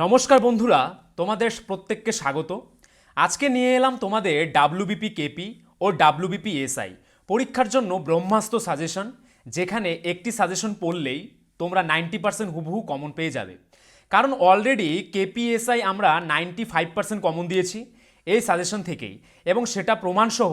নমস্কার বন্ধুরা, তোমাদের প্রত্যেককে স্বাগত। আজকে নিয়ে এলাম তোমাদের ডাব্লিউবিপি কেপি ও ডাব্লিউবিপি এসআই পরীক্ষার জন্য ব্রহ্মাস্ত্র সাজেশন, যেখানে একটি সাজেশন পড়লেই তোমরা 90% হুবহু কমন পেয়ে যাবে। কারণ অলরেডি কেপি এসআই আমরা 95% কমন দিয়েছি এই সাজেশন থেকেই, এবং সেটা প্রমাণসহ।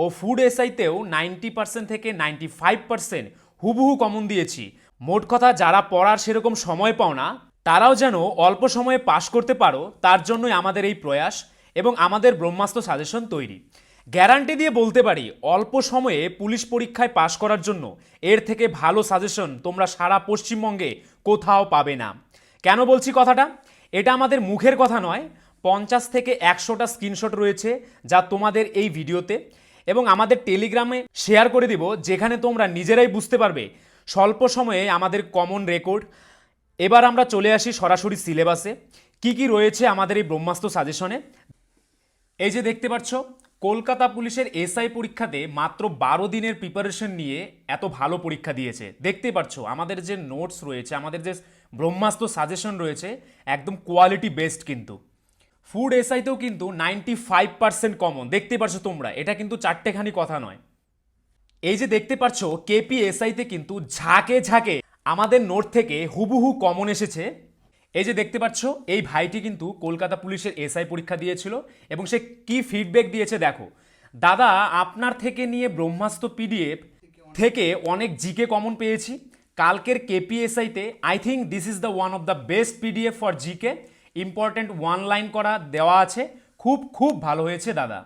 ও ফুড এসআইতেও 90% থেকে 95% হুবহু কমন দিয়েছি। মোট কথা, যারা পড়ার সেরকম সময় পাও না তারাও যেন অল্প সময়ে পাশ করতে পারো, তার জন্যই আমাদের এই প্রয়াস এবং আমাদের ব্রহ্মাস্ত্র সাজেশন তৈরি। গ্যারান্টি দিয়ে বলতে পারি, অল্প সময়ে পুলিশ পরীক্ষায় পাশ করার জন্য এর থেকে ভালো সাজেশন তোমরা সারা পশ্চিমবঙ্গে কোথাও পাবে না। কেন বলছি কথাটা? এটা আমাদের মুখের কথা নয়, 50 থেকে 100টা স্ক্রিনশট রয়েছে যা তোমাদের এই ভিডিওতে, এবং আমাদের টেলিগ্রামে শেয়ার করে দিব, যেখানে তোমরা নিজেরাই বুঝতে পারবে স্বল্প সময়ে আমাদের কমন রেকর্ড। এবার আমরা চলে আসি সরাসরি সিলেবাসে, কি কি রয়েছে আমাদের এই ব্রহ্মাস্ত্র সাজেশনে। এই যে দেখতে পাচ্ছ, কলকাতা পুলিশের এসআই পরীক্ষাতে মাত্র 12 দিনের প্রিপারেশন নিয়ে এত ভালো পরীক্ষা দিয়েছে। দেখতেই পাচ্ছ আমাদের যে নোটস রয়েছে, আমাদের যে ব্রহ্মাস্ত্র সাজেশন রয়েছে, একদম কোয়ালিটি বেস্ট। কিন্তু ফুড এসআইতেও কিন্তু 95% কমন দেখতে পাচ্ছ তোমরা, এটা কিন্তু চারটেখানি কথা নয়। এই যে দেখতে পাচ্ছ কেপি এসআইতে কিন্তু ঝাঁকে ঝাঁকে আমাদের নোট থেকে হুবহু কমন এসেছে। এই যে দেখতে পাচ্ছ, এই ভাইটি কিন্তু কলকাতা পুলিশের এসআই পরীক্ষা দিয়েছিল এবং সে কি ফিডব্যাক দিয়েছে দেখো। দাদা, আপনার থেকে নিয়ে ব্রহ্মাস্ত্র পিডিএফ থেকে অনেক জিকে কমন পেয়েছি। কালকের কেপিএসআইতে I think this is the one of the best PDF for GK. Important one line করা দেওয়া আছে, খুব খুব ভালো হয়েছে দাদা।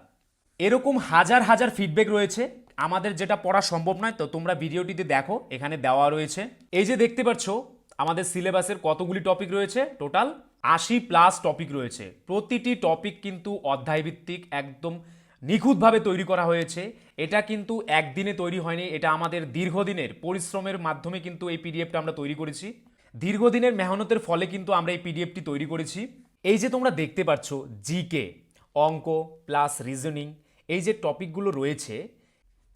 এরকম হাজার হাজার ফিডব্যাক রয়েছে। আমাদের যেটা পড়া সম্ভব নয়, তো তোমরা ভিডিওটিতে দেখো, এখানে দেওয়া রয়েছে। এই যে দেখতে পাচ্ছ আমাদের সিলেবাসের কতগুলি টপিক রয়েছে, টোটাল 80+ টপিক রয়েছে। প্রতিটি টপিক কিন্তু অধ্যায়ভিত্তিক, একদম নিখুঁতভাবে তৈরি করা হয়েছে। এটা কিন্তু একদিনে তৈরি হয়নি, এটা আমাদের দীর্ঘদিনের পরিশ্রমের মাধ্যমে কিন্তু এই পিডিএফটা আমরা তৈরি করেছি। দীর্ঘদিনের মেহনতের ফলে কিন্তু আমরা এই পিডিএফটি তৈরি করেছি। এই যে তোমরা দেখতে পাচ্ছ জিকে, অঙ্ক প্লাস রিজনিং, এই যে টপিকগুলো রয়েছে,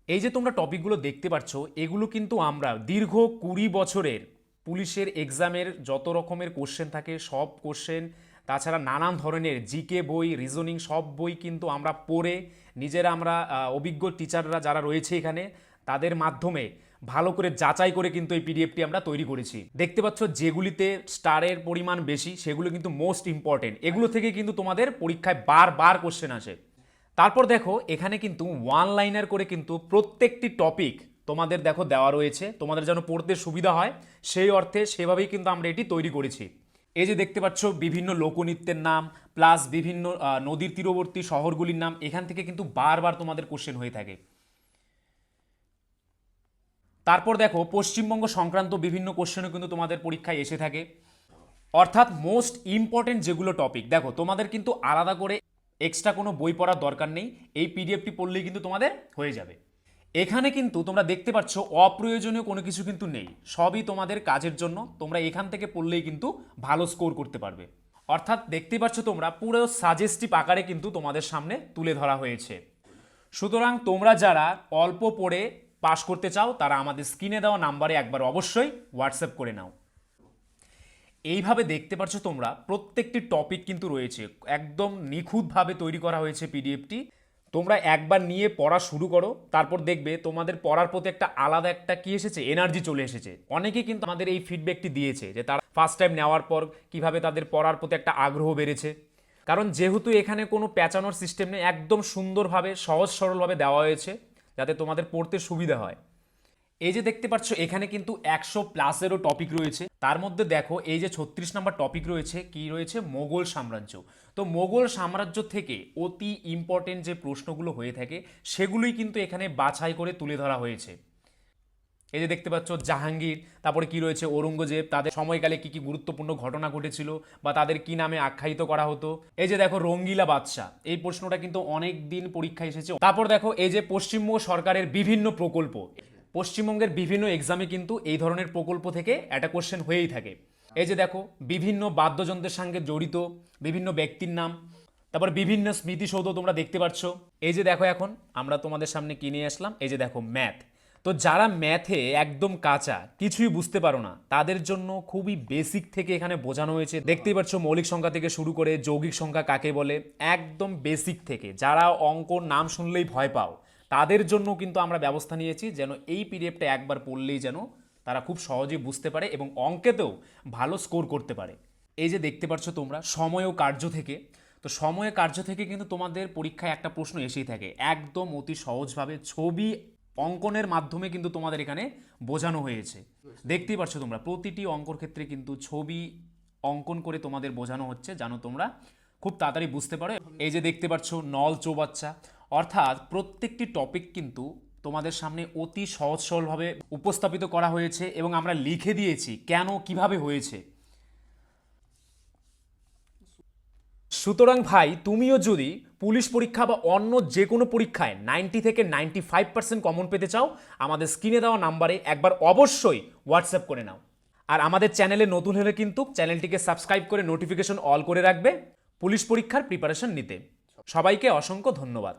এই যে তোমরা টপিকগুলো দেখতে পাচ্ছ, এগুলো কিন্তু আমরা দীর্ঘ 20 বছরের পুলিশের এক্সামের যত রকমের কোশ্চেন থাকে সব কোশ্চেন, তাছাড়া নানান ধরনের জিকে বই, রিজনিং সব বই কিন্তু আমরা পড়ে নিজেরা, আমরা অভিজ্ঞ টিচাররা যারা রয়েছে এখানে, তাদের মাধ্যমে ভালো করে যাচাই করে কিন্তু এই পিডিএফটি আমরা তৈরি করেছি। দেখতে পাচ্ছ যেগুলিতে স্টারের পরিমাণ বেশি সেগুলো কিন্তু মোস্ট ইম্পর্টেন্ট, এগুলো থেকে কিন্তু তোমাদের পরীক্ষায় বারবার কোশ্চেন আসে। তারপর দেখো এখানে কিন্তু ওয়ান লাইনার করে কিন্তু প্রত্যেকটি টপিক তোমাদের দেখো দেওয়া রয়েছে, তোমাদের যেন পড়তে সুবিধা হয় সেই অর্থে সেভাবেই কিন্তু আমরা এটি তৈরি করেছি। এই যে দেখতে পাচ্ছ বিভিন্ন লোকনৃত্যের নাম প্লাস বিভিন্ন নদীর তীরবর্তী শহরগুলির নাম, এখান থেকে কিন্তু বারবার তোমাদের কোশ্চেন হয়ে থাকে। তারপর দেখো পশ্চিমবঙ্গ সংক্রান্ত বিভিন্ন কোশ্চেনও কিন্তু তোমাদের পরীক্ষায় এসে থাকে। অর্থাৎ মোস্ট ইম্পর্টেন্ট যেগুলো টপিক, দেখো তোমাদের কিন্তু আলাদা করে এক্সট্রা কোনো বই পড়ার দরকার নেই, এই পিডিএফটি পড়লেই কিন্তু তোমাদের হয়ে যাবে। এখানে কিন্তু তোমরা দেখতে পাচ্ছ অপ্রয়োজনীয় কোনো কিছু কিন্তু নেই, সবই তোমাদের কাজের জন্য। তোমরা এখান থেকে পড়লেই কিন্তু ভালো স্কোর করতে পারবে। অর্থাৎ দেখতে পাচ্ছ তোমরা পুরো সাজেস্টিভ আকারে কিন্তু তোমাদের সামনে তুলে ধরা হয়েছে। সুতরাং তোমরা যারা অল্প পড়ে পাশ করতে চাও তারা আমাদের স্ক্রিনে দেওয়া নাম্বারে একবার অবশ্যই হোয়াটসঅ্যাপ করে নাও। এইভাবে দেখতে পাচ্ছ তোমরা প্রত্যেকটি টপিক কিন্তু রয়েছে, একদম নিখুঁতভাবে তৈরি করা হয়েছে পিডিএফটি। তোমরা একবার নিয়ে পড়া শুরু করো, তারপর দেখবে তোমাদের পড়ার প্রতি একটা আলাদা একটা কি এসেছে, এনার্জি চলে এসেছে। অনেকেই কিন্তু আমাদের এই ফিডব্যাকটি দিয়েছে যে তারা ফার্স্ট টাইম নেওয়ার পর কিভাবে তাদের পড়ার প্রতি একটা আগ্রহ বেড়েছে। কারণ যেহেতু এখানে কোনো প্যাঁচানোর সিস্টেম নেই, একদম সুন্দরভাবে সহজ সরলভাবে দেওয়া হয়েছে যাতে তোমাদের পড়তে সুবিধা হয়। এই যে দেখতে পাচ্ছ এখানে কিন্তু 100+-এরও টপিক রয়েছে। তার মধ্যে দেখো এই যে 36 নম্বর টপিক রয়েছে, কি রয়েছে, মোগল সাম্রাজ্য। তো মোগল সাম্রাজ্য থেকে অতি ইম্পর্টেন্ট যে প্রশ্নগুলো হয়ে থাকে সেগুলোই কিন্তু এখানে বাছাই করে তুলে ধরা হয়েছে। এই যে দেখতে পাচ্ছ জাহাঙ্গীর, তারপরে কি রয়েছে ঔরঙ্গজেব, তাদের সময়কালে কি কি গুরুত্বপূর্ণ ঘটনা ঘটেছিল বা তাদের কি নামে আখ্যায়িত করা হতো। এই যে দেখো রঙ্গিলা বাদশাহ, এই প্রশ্নটা কিন্তু অনেক দিন পরীক্ষায় এসেছে। তারপর দেখো এই যে পশ্চিমবঙ্গ সরকারের বিভিন্ন প্রকল্প, পশ্চিমবঙ্গের বিভিন্ন এক্সামে কিন্তু এই ধরনের প্রকল্প থেকে একটা কোশ্চেন হয়েই থাকে। এই যে দেখো বিভিন্ন বাদ্যযন্ত্রের সঙ্গে জড়িত বিভিন্ন ব্যক্তির নাম, তারপর বিভিন্ন স্মৃতিসৌধ তোমরা দেখতে পাচ্ছ। এই যে দেখো এখন আমরা তোমাদের সামনে কি নিয়ে আসলাম, এই যে দেখো ম্যাথ। তো যারা ম্যাথে একদম কাঁচা, কিছুই বুঝতে পারো না, তাদের জন্য খুবই বেসিক থেকে এখানে বোঝানো হয়েছে। দেখতেই পাচ্ছ মৌলিক সংখ্যা থেকে শুরু করে যৌগিক সংখ্যা কাকে বলে, একদম বেসিক থেকে। যারা অঙ্কর নাম শুনলেই ভয় পাও, তাদের জন্য কিন্তু আমরা ব্যবস্থা নিয়েছি যেন এই পিডিএফটা একবার পড়লেই যেন তারা খুব সহজেই বুঝতে পারে এবং অঙ্কেতেও ভালো স্কোর করতে পারে। এই যে দেখতে পাচ্ছ তোমরা সময় ও কার্য থেকে, তো সময় কার্য থেকে কিন্তু তোমাদের পরীক্ষায় একটা প্রশ্ন এসেই থাকে, একদম অতি সহজভাবে ছবি অঙ্কনের মাধ্যমে কিন্তু তোমাদের এখানে বোঝানো হয়েছে। দেখতেই পাচ্ছ তোমরা প্রতিটি অঙ্কর ক্ষেত্রে কিন্তু ছবি অঙ্কন করে তোমাদের বোঝানো হচ্ছে যেন তোমরা খুব তাড়াতাড়ি বুঝতে পারো। এই যে দেখতে পাচ্ছ নল চৌবাচ্চা, অর্থাৎ প্রত্যেকটি টপিক কিন্তু তোমাদের সামনে অতি সহজ সরলভাবে উপস্থাপিত করা হয়েছে এবং আমরা লিখে দিয়েছি কেন কিভাবে হয়েছে। সুতরাং ভাই, তুমিও যদি পুলিশ পরীক্ষা বা অন্য যে কোনো পরীক্ষায় 90 থেকে 95% কমন পেতে চাও, আমাদের স্ক্রিনে দেওয়া নাম্বারে একবার অবশ্যই হোয়াটসঅ্যাপ করে নাও। আর আমাদের চ্যানেলে নতুন হলে কিন্তু চ্যানেলটিকে সাবস্ক্রাইব করে নোটিফিকেশন অল করে রাখবে পুলিশ পরীক্ষার প্রিপারেশন নিতে। সবাইকে অসংখ্য ধন্যবাদ।